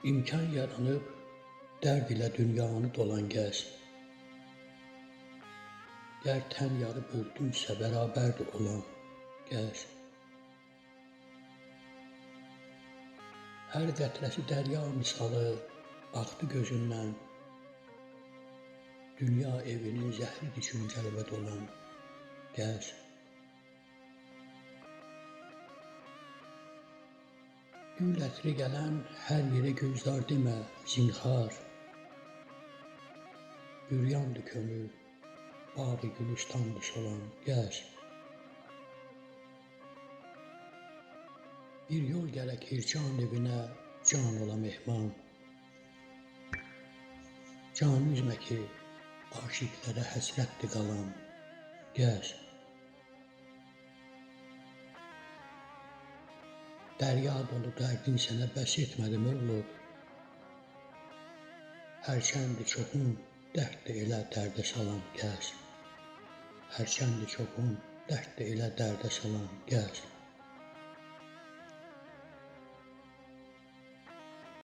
İmkan yaranıb, dərd ilə dünyanı dolan gəz. Gər tən yarı böldümsə bərabərdir olan gəz. Hər qətrəsi dərya misalı axdı gözündən. Dünya evinin zəhri düşüncələ dolan gəz. Gül ətri gələn hər yerə gözlər demə, zinhar. Büryandı könül, bağı gülüstandı solan gəz. Bir yol gərək hircan evinə, can ola mehman. Can üzmə ki, aşiqlərə həsrətdir qalan gəz. Dərya dolu dərdin sənə bəs etmədi mövlud. Hərçəndi çoxun dərd də elə dərdə salan gəz. Hərçəndi çoxun dərd də elə dərdə salan gəz.